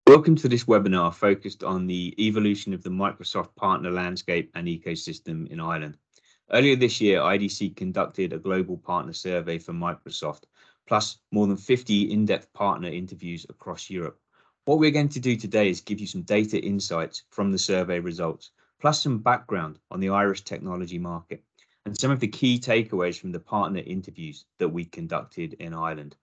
Welcome to this webinar focused on the evolution of the Microsoft partner landscape and ecosystem in Ireland. Earlier this year, IDC conducted a global partner survey for Microsoft, plus more than 50 in-depth partner interviews across Europe. What we're going to do today is give you some data insights from the survey results, plus some background on the Irish technology market, and some of the key takeaways from the partner interviews that we conducted in Ireland.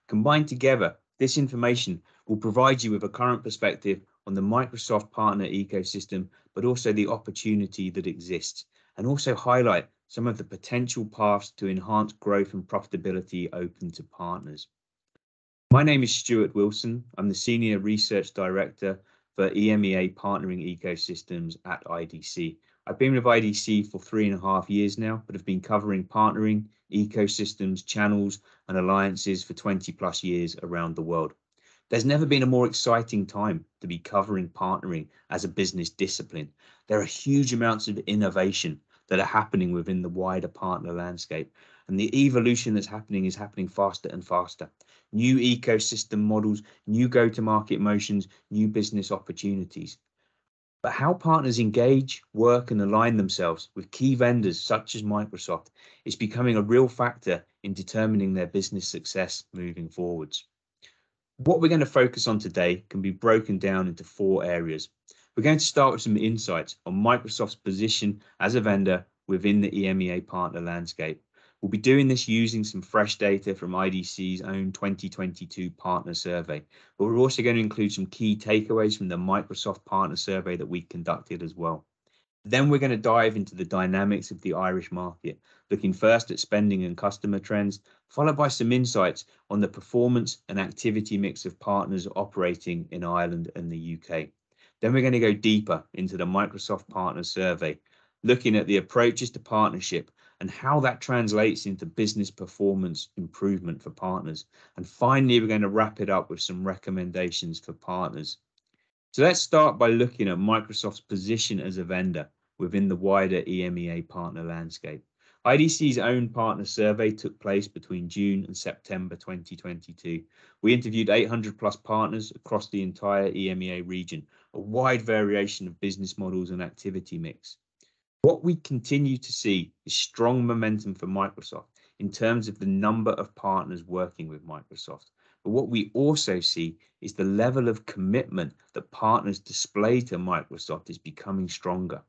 Combined together, this information will provide you with a current perspective on the Microsoft partner ecosystem, but also the opportunity that exists, and also highlight some of the potential paths to enhance growth and profitability open to partners. My name is Stuart Wilson. I'm the Senior Research Director for EMEA Partnering Ecosystems at IDC. I've been with IDC for 3.5 years now, but have been covering partnering, ecosystems, channels, and alliances for 20 plus years around the world. There's never been a more exciting time to be covering partnering as a business discipline. There are huge amounts of innovation that are happening within the wider partner landscape, and the evolution that's happening is happening faster and faster. New ecosystem models, new go-to-market motions, new business opportunities. But how partners engage, work, and align themselves with key vendors such as Microsoft is becoming a real factor in determining their business success moving forwards. What we're going to focus on today can be broken down into 4 areas. We're going to start with some insights on Microsoft's position as a vendor within the EMEA partner landscape. We'll be doing this using some fresh data from IDC's own 2022 partner survey, but we're also going to include some key takeaways from the Microsoft partner survey that we conducted as well. Then we're going to dive into the dynamics of the Irish market, looking first at spending and customer trends, followed by some insights on the performance and activity mix of partners operating in Ireland and the UK. Then we're going to go deeper into the Microsoft partner survey, looking at the approaches to partnership and how that translates into business performance improvement for partners. And finally, we're going to wrap it up with some recommendations for partners. So let's start by looking at Microsoft's position as a vendor within the wider EMEA partner landscape. IDC's own partner survey took place between June and September 2022. We interviewed 800 plus partners across the entire EMEA region, a wide variation of business models and activity mix. What we continue to see is strong momentum for Microsoft in terms of the number of partners working with Microsoft. But what we also see is the level of commitment that partners display to Microsoft is becoming stronger.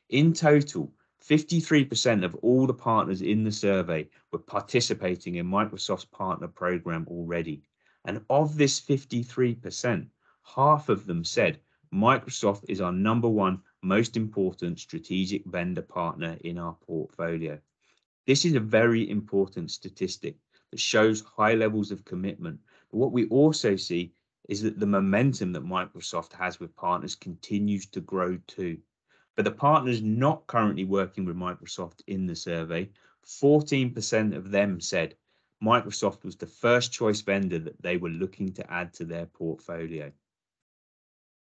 In total, 53% of all the partners in the survey were participating in Microsoft's partner program already. And of this 53%, half of them said Microsoft is our number one most important strategic vendor partner in our portfolio. This is a very important statistic that shows high levels of commitment. But what we also see is that the momentum that Microsoft has with partners continues to grow too. For the partners not currently working with Microsoft in the survey, 14% of them said Microsoft was the first choice vendor that they were looking to add to their portfolio.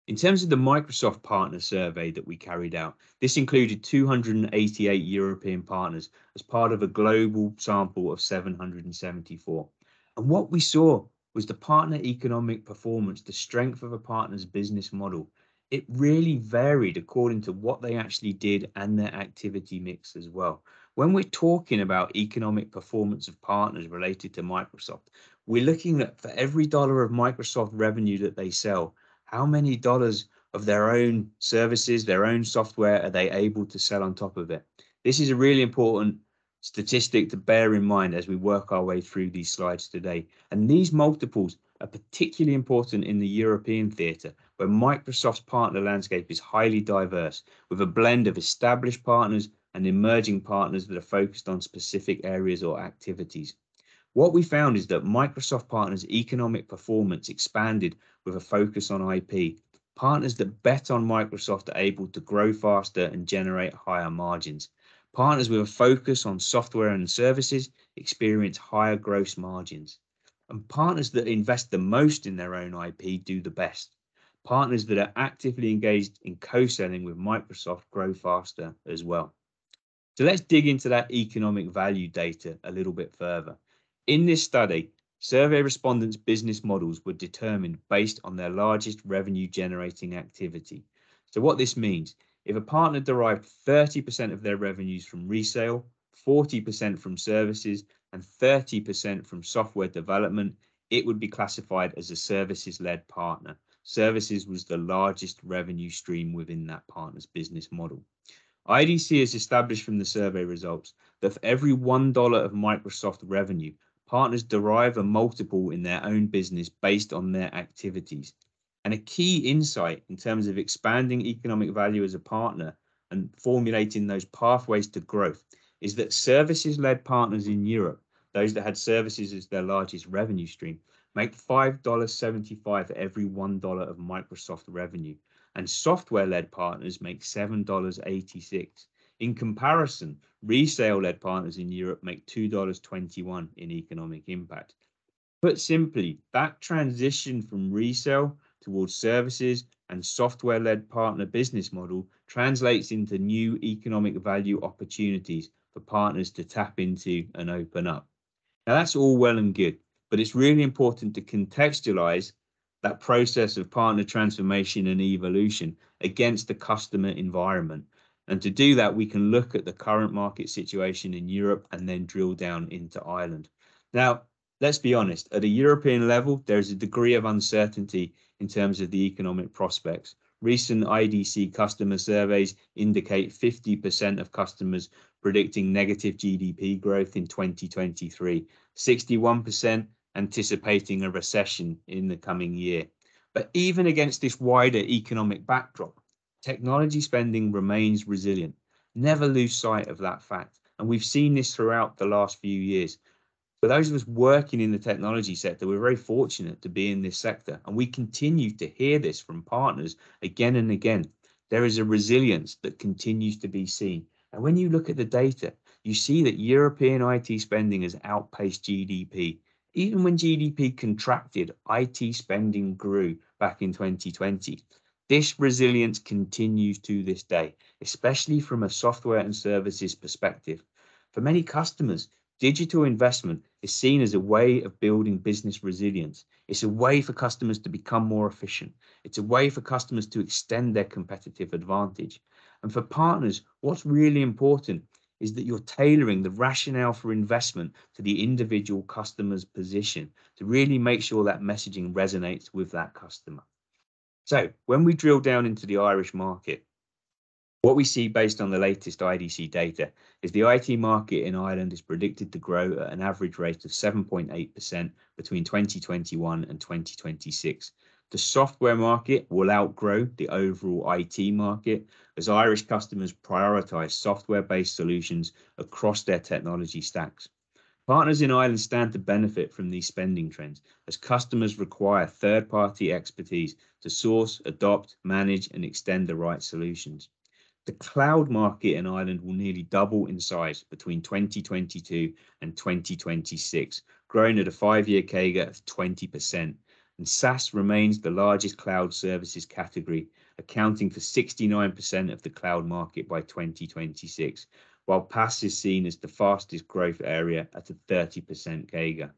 In terms of the Microsoft partner survey that we carried out, this included 288 European partners as part of a global sample of 774. And what we saw was the partner economic performance, the strength of a partner's business model. It really varied according to what they actually did and their activity mix as well. When we're talking about economic performance of partners related to Microsoft, we're looking at for every dollar of Microsoft revenue that they sell, how many dollars of their own services, their own software are they able to sell on top of it? This is a really important statistic to bear in mind as we work our way through these slides today. And these multiples are particularly important in the European theatre, where Microsoft's partner landscape is highly diverse, with a blend of established partners and emerging partners that are focused on specific areas or activities. What we found is that Microsoft partners' economic performance expanded with a focus on IP. Partners that bet on Microsoft are able to grow faster and generate higher margins. Partners with a focus on software and services experience higher gross margins. And partners that invest the most in their own IP do the best. Partners that are actively engaged in co-selling with Microsoft grow faster as well. So let's dig into that economic value data a little bit further. In this study, Survey respondents' business models were determined based on their largest revenue generating activity. So what this means, if a partner derived 30% of their revenues from resale, 40% from services, and 30% from software development, it would be classified as a services-led partner. Services was the largest revenue stream within that partner's business model. IDC has established from the survey results that for every $1 of Microsoft revenue, partners derive a multiple in their own business based on their activities. And a key insight in terms of expanding economic value as a partner and formulating those pathways to growth is that services-led partners in Europe, those that had services as their largest revenue stream, make $5.75 for every $1 of Microsoft revenue. And software-led partners make $7.86. In comparison, resale-led partners in Europe make $2.21 in economic impact. Put simply, that transition from resale towards services and software-led partner business model translates into new economic value opportunities for partners to tap into and open up. Now, that's all well and good, but it's really important to contextualize that process of partner transformation and evolution against the customer environment. And to do that, we can look at the current market situation in Europe and then drill down into Ireland. Now, let's be honest, at a European level, there's a degree of uncertainty in terms of the economic prospects. Recent IDC customer surveys indicate 50% of customers predicting negative GDP growth in 2023, 61% anticipating a recession in the coming year. But even against this wider economic backdrop, technology spending remains resilient. Never lose sight of that fact. And we've seen this throughout the last few years. For those of us working in the technology sector, we're very fortunate to be in this sector. And we continue to hear this from partners again and again. There is a resilience that continues to be seen. And when you look at the data, you see that European IT spending has outpaced GDP. Even when GDP contracted, IT spending grew back in 2020. This resilience continues to this day, especially from a software and services perspective. For many customers, digital investment is seen as a way of building business resilience. It's a way for customers to become more efficient. It's a way for customers to extend their competitive advantage. And for partners, what's really important is that you're tailoring the rationale for investment to the individual customer's position to really make sure that messaging resonates with that customer. So when we drill down into the Irish market, what we see based on the latest IDC data is the IT market in Ireland is predicted to grow at an average rate of 7.8% between 2021 and 2026. The software market will outgrow the overall IT market as Irish customers prioritize software-based solutions across their technology stacks. Partners in Ireland stand to benefit from these spending trends as customers require third-party expertise to source, adopt, manage, and extend the right solutions. The cloud market in Ireland will nearly double in size between 2022 and 2026, growing at a 5-year CAGR of 20%. And SaaS remains the largest cloud services category, accounting for 69% of the cloud market by 2026, while PaaS is seen as the fastest growth area at a 30% CAGR.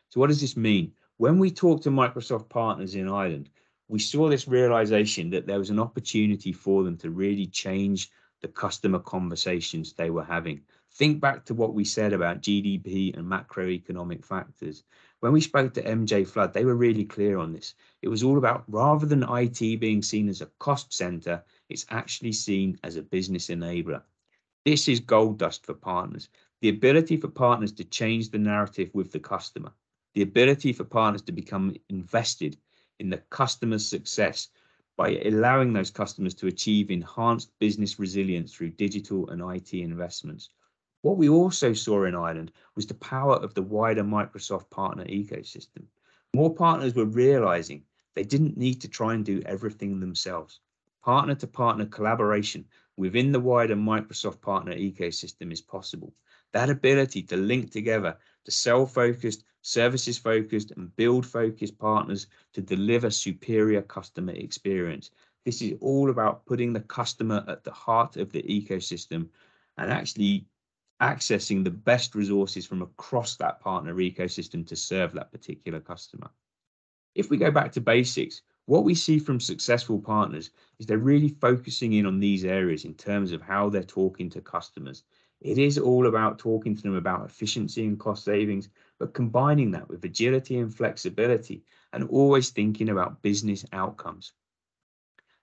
So what does this mean? When we talk to Microsoft partners in Ireland, we saw this realization that there was an opportunity for them to really change the customer conversations they were having. Think back to what we said about GDP and macroeconomic factors. When we spoke to MJ Flood, they were really clear on this. It was all about, rather than IT being seen as a cost center, it's actually seen as a business enabler. This is gold dust for partners. The ability for partners to change the narrative with the customer. The ability for partners to become invested in the customer's success by allowing those customers to achieve enhanced business resilience through digital and IT investments. What we also saw in Ireland was the power of the wider Microsoft partner ecosystem. More partners were realizing they didn't need to try and do everything themselves. Partner-to-partner collaboration within the wider Microsoft partner ecosystem is possible. That ability to link together the sell-focused, services-focused, and build-focused partners to deliver superior customer experience. This is all about putting the customer at the heart of the ecosystem and actually accessing the best resources from across that partner ecosystem to serve that particular customer. If we go back to basics, what we see from successful partners is they're really focusing in on these areas in terms of how they're talking to customers. It is all about talking to them about efficiency and cost savings, but combining that with agility and flexibility and always thinking about business outcomes.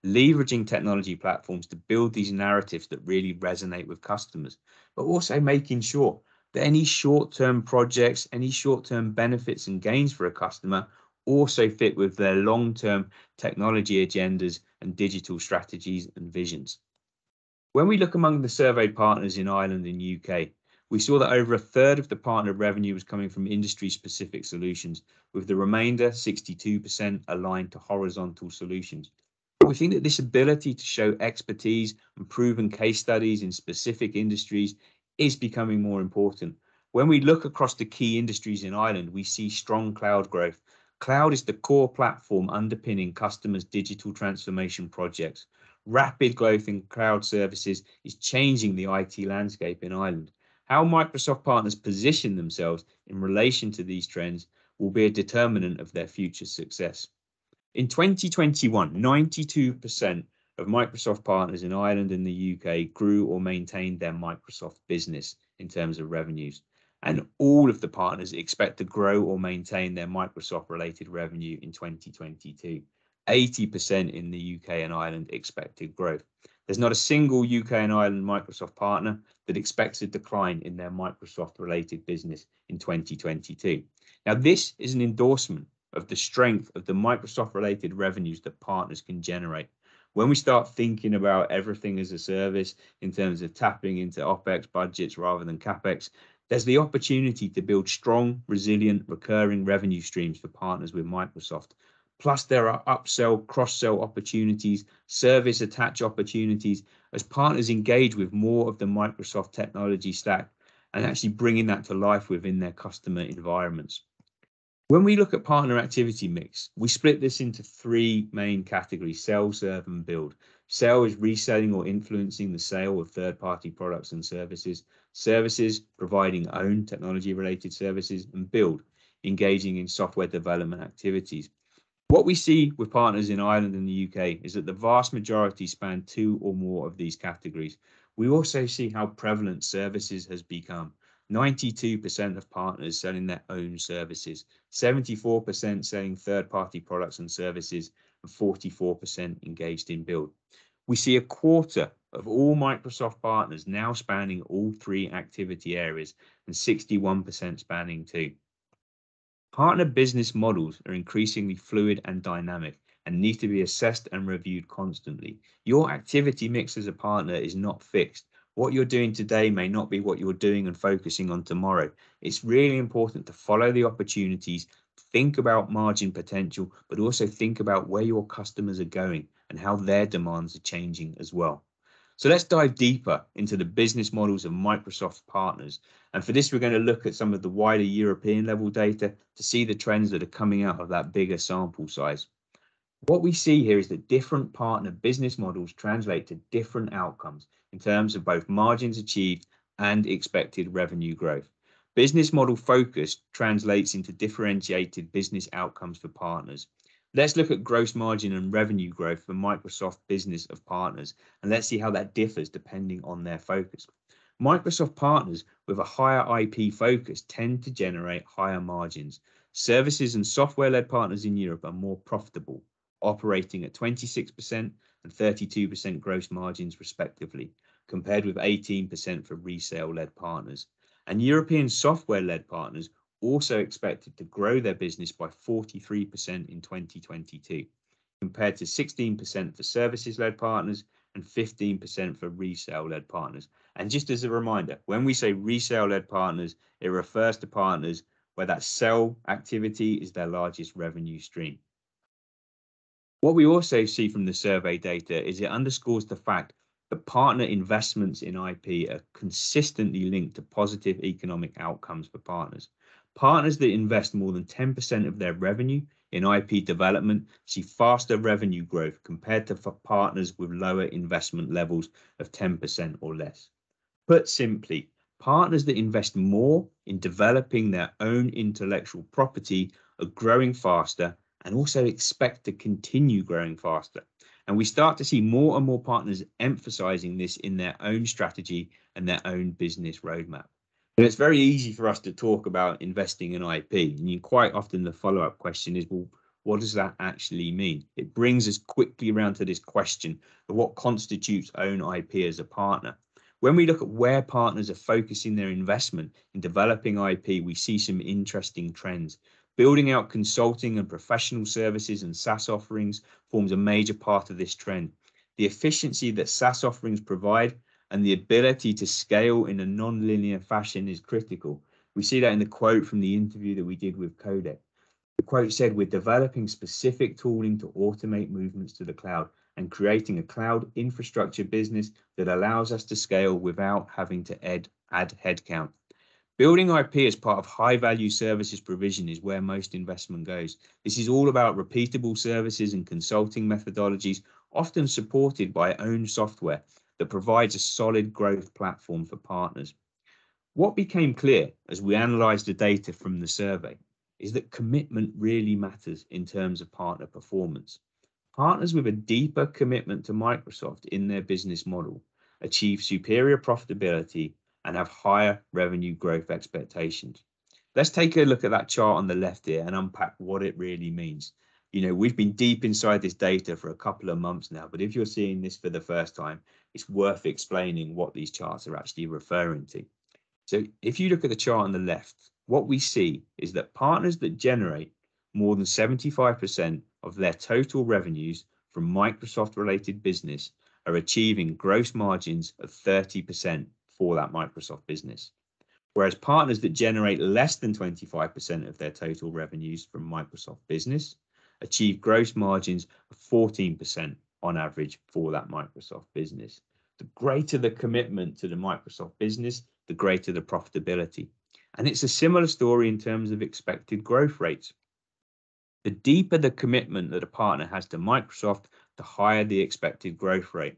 Leveraging technology platforms to build these narratives that really resonate with customers, but also making sure that any short-term projects, any short-term benefits and gains for a customer also fit with their long-term technology agendas and digital strategies and visions. When we look among the surveyed partners in Ireland and UK, we saw that over a third of the partner revenue was coming from industry-specific solutions, with the remainder, 62%, aligned to horizontal solutions. We think that this ability to show expertise and proven case studies in specific industries is becoming more important. When we look across the key industries in Ireland, we see strong cloud growth. Cloud is the core platform underpinning customers' digital transformation projects. Rapid growth in cloud services is changing the IT landscape in Ireland. How Microsoft partners position themselves in relation to these trends will be a determinant of their future success. In 2021, 92% of Microsoft partners in Ireland and the UK grew or maintained their Microsoft business in terms of revenues. And all of the partners expect to grow or maintain their Microsoft-related revenue in 2022. 80% in the UK and Ireland expected growth. There's not a single UK and Ireland Microsoft partner that expects a decline in their Microsoft-related business in 2022. Now, this is an endorsement of the strength of the Microsoft-related revenues that partners can generate. When we start thinking about everything as a service in terms of tapping into OPEX budgets rather than CAPEX, there's the opportunity to build strong, resilient, recurring revenue streams for partners with Microsoft. Plus, there are upsell, cross-sell opportunities, service attach opportunities as partners engage with more of the Microsoft technology stack and actually bringing that to life within their customer environments. When we look at partner activity mix, we split this into three main categories: sell, serve, and build. Sell is reselling or influencing the sale of third-party products and services. Services, providing own technology-related services. And build, engaging in software development activities. What we see with partners in Ireland and the UK is that the vast majority span two or more of these categories. We also see how prevalent services has become. 92% of partners selling their own services, 74% selling third-party products and services, and 44% engaged in build. We see a quarter of all Microsoft partners now spanning all three activity areas and 61% spanning two. Partner business models are increasingly fluid and dynamic and need to be assessed and reviewed constantly. Your activity mix as a partner is not fixed. What you're doing today may not be what you're doing and focusing on tomorrow. It's really important to follow the opportunities, think about margin potential, but also think about where your customers are going and how their demands are changing as well. So let's dive deeper into the business models of Microsoft partners. And for this, we're going to look at some of the wider European level data to see the trends that are coming out of that bigger sample size. What we see here is that different partner business models translate to different outcomes in terms of both margins achieved and expected revenue growth. Business model focus translates into differentiated business outcomes for partners. Let's look at gross margin and revenue growth for Microsoft business of partners, and let's see how that differs depending on their focus. Microsoft partners with a higher IP focus tend to generate higher margins. Services and software-led partners in Europe are more profitable, operating at 26% and 32% gross margins respectively, compared with 18% for resale-led partners. And European software-led partners also expected to grow their business by 43% in 2022, compared to 16% for services-led partners and 15% for resale-led partners. And just as a reminder, when we say resale-led partners, it refers to partners where that sell activity is their largest revenue stream. What we also see from the survey data is it underscores the fact that partner investments in IP are consistently linked to positive economic outcomes for partners. Partners that invest more than 10% of their revenue in IP development see faster revenue growth compared to partners with lower investment levels of 10% or less. Put simply, Partners that invest more in developing their own intellectual property are growing faster and also expect to continue growing faster. And we start to see more and more partners emphasizing this in their own strategy and their own business roadmap. And it's very easy for us to talk about investing in IP. And quite often the follow-up question is, well, what does that actually mean? It brings us quickly around to this question of what constitutes own IP as a partner. When we look at where partners are focusing their investment in developing IP, we see some interesting trends. Building out consulting and professional services and SaaS offerings forms a major part of this trend. The efficiency that SaaS offerings provide and the ability to scale in a non-linear fashion is critical. We see that in the quote from the interview that we did with Codec. The quote said, "We're developing specific tooling to automate movements to the cloud and creating a cloud infrastructure business that allows us to scale without having to add headcount." Building IP as part of high-value services provision is where most investment goes. This is all about repeatable services and consulting methodologies, often supported by own software that provides a solid growth platform for partners. What became clear as we analysed the data from the survey is that commitment really matters in terms of partner performance. Partners with a deeper commitment to Microsoft in their business model achieve superior profitability and have higher revenue growth expectations. Let's take a look at that chart on the left here and unpack what it really means. We've been deep inside this data for a couple of months now, but if you're seeing this for the first time, it's worth explaining what these charts are actually referring to. So if you look at the chart on the left, what we see is that partners that generate more than 75% of their total revenues from Microsoft-related business are achieving gross margins of 30% for that Microsoft business. Whereas partners that generate less than 25% of their total revenues from Microsoft business achieve gross margins of 14% on average for that Microsoft business. The greater the commitment to the Microsoft business, the greater the profitability. And it's a similar story in terms of expected growth rates. The deeper the commitment that a partner has to Microsoft, the higher the expected growth rate.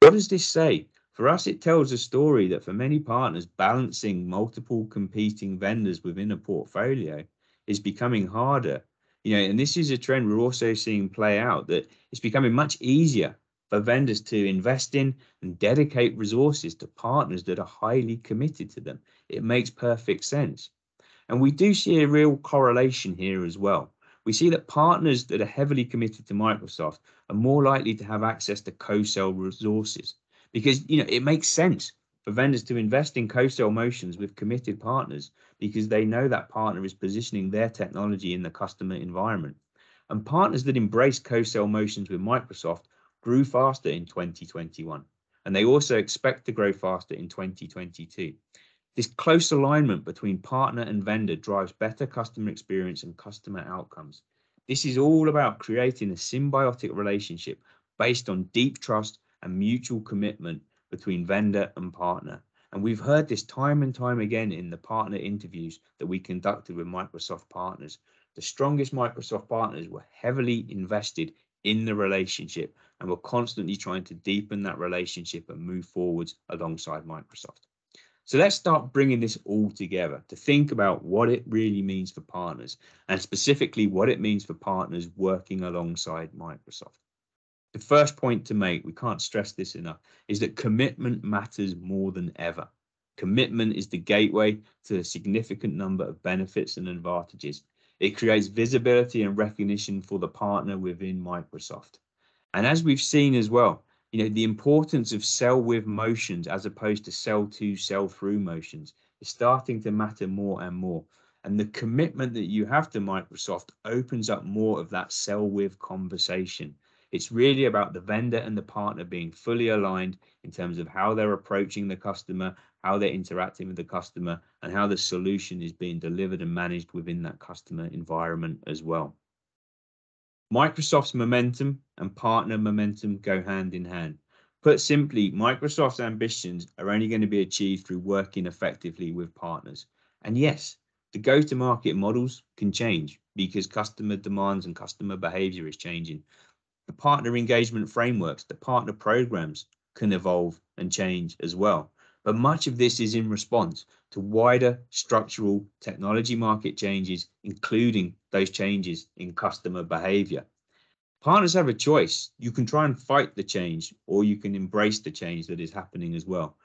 What does this say? For us, it tells a story that for many partners, balancing multiple competing vendors within a portfolio is becoming harder. And this is a trend we're also seeing play out, that it's becoming much easier for vendors to invest in and dedicate resources to partners that are highly committed to them. It makes perfect sense. And we do see a real correlation here as well. We see that partners that are heavily committed to Microsoft are more likely to have access to co-sell resources, because it makes sense for vendors to invest in co-sell motions with committed partners because they know that partner is positioning their technology in the customer environment. And partners that embrace co-sell motions with Microsoft grew faster in 2021, and they also expect to grow faster in 2022. This close alignment between partner and vendor drives better customer experience and customer outcomes. This is all about creating a symbiotic relationship based on deep trust and mutual commitment between vendor and partner. And we've heard this time and time again in the partner interviews that we conducted with Microsoft partners. The strongest Microsoft partners were heavily invested in the relationship and were constantly trying to deepen that relationship and move forwards alongside Microsoft. So let's start bringing this all together to think about what it really means for partners, and specifically what it means for partners working alongside Microsoft. The first point to make, we can't stress this enough, is that commitment matters more than ever. Commitment is the gateway to a significant number of benefits and advantages. It creates visibility and recognition for the partner within Microsoft. And as we've seen as well, the importance of sell with motions as opposed to sell to, sell through motions is starting to matter more and more. And the commitment that you have to Microsoft opens up more of that sell with conversation. It's really about the vendor and the partner being fully aligned in terms of how they're approaching the customer, how they're interacting with the customer, and how the solution is being delivered and managed within that customer environment as well. Microsoft's momentum and partner momentum go hand in hand. Put simply, Microsoft's ambitions are only going to be achieved through working effectively with partners. And yes, the go-to-market models can change because customer demands and customer behavior is changing. The partner engagement frameworks, the partner programs can evolve and change as well. But much of this is in response to wider structural technology market changes, including those changes in customer behavior. Partners have a choice. You can try and fight the change, or you can embrace the change that is happening as well.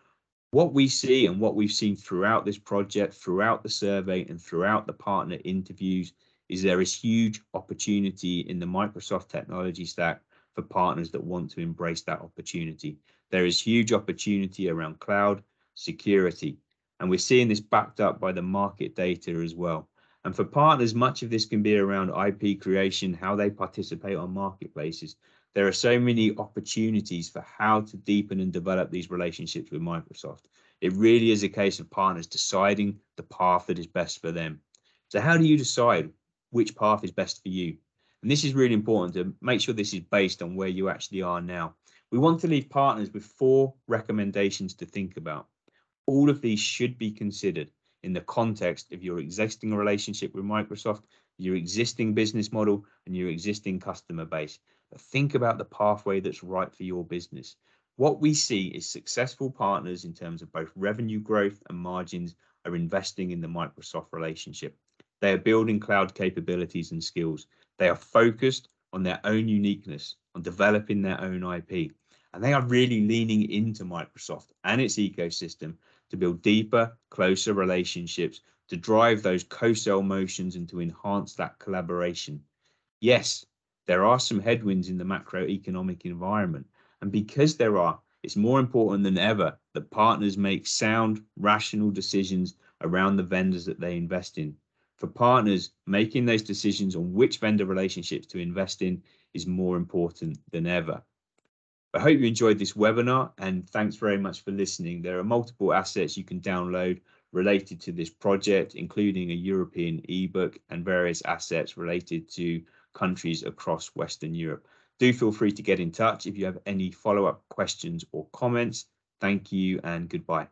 What we see and what we've seen throughout this project, throughout the survey, and throughout the partner interviews is there is huge opportunity in the Microsoft technology stack for partners that want to embrace that opportunity. There is huge opportunity around cloud security, and we're seeing this backed up by the market data as well. And for partners, much of this can be around IP creation, how they participate on marketplaces. There are so many opportunities for how to deepen and develop these relationships with Microsoft. It really is a case of partners deciding the path that is best for them. So how do you decide which path is best for you? And this is really important to make sure this is based on where you actually are now. We want to leave partners with 4 recommendations to think about. All of these should be considered in the context of your existing relationship with Microsoft, your existing business model, and your existing customer base. But think about the pathway that's right for your business. What we see is successful partners in terms of both revenue growth and margins are investing in the Microsoft relationship. They are building cloud capabilities and skills. They are focused on their own uniqueness, on developing their own IP. And they are really leaning into Microsoft and its ecosystem to build deeper, closer relationships, to drive those co-sell motions and to enhance that collaboration. Yes, there are some headwinds in the macroeconomic environment. And because there are, it's more important than ever that partners make sound, rational decisions around the vendors that they invest in. For partners, making those decisions on which vendor relationships to invest in is more important than ever. I hope you enjoyed this webinar, and thanks very much for listening. There are multiple assets you can download related to this project, including a European ebook and various assets related to countries across Western Europe. Do feel free to get in touch if you have any follow-up questions or comments. Thank you and goodbye.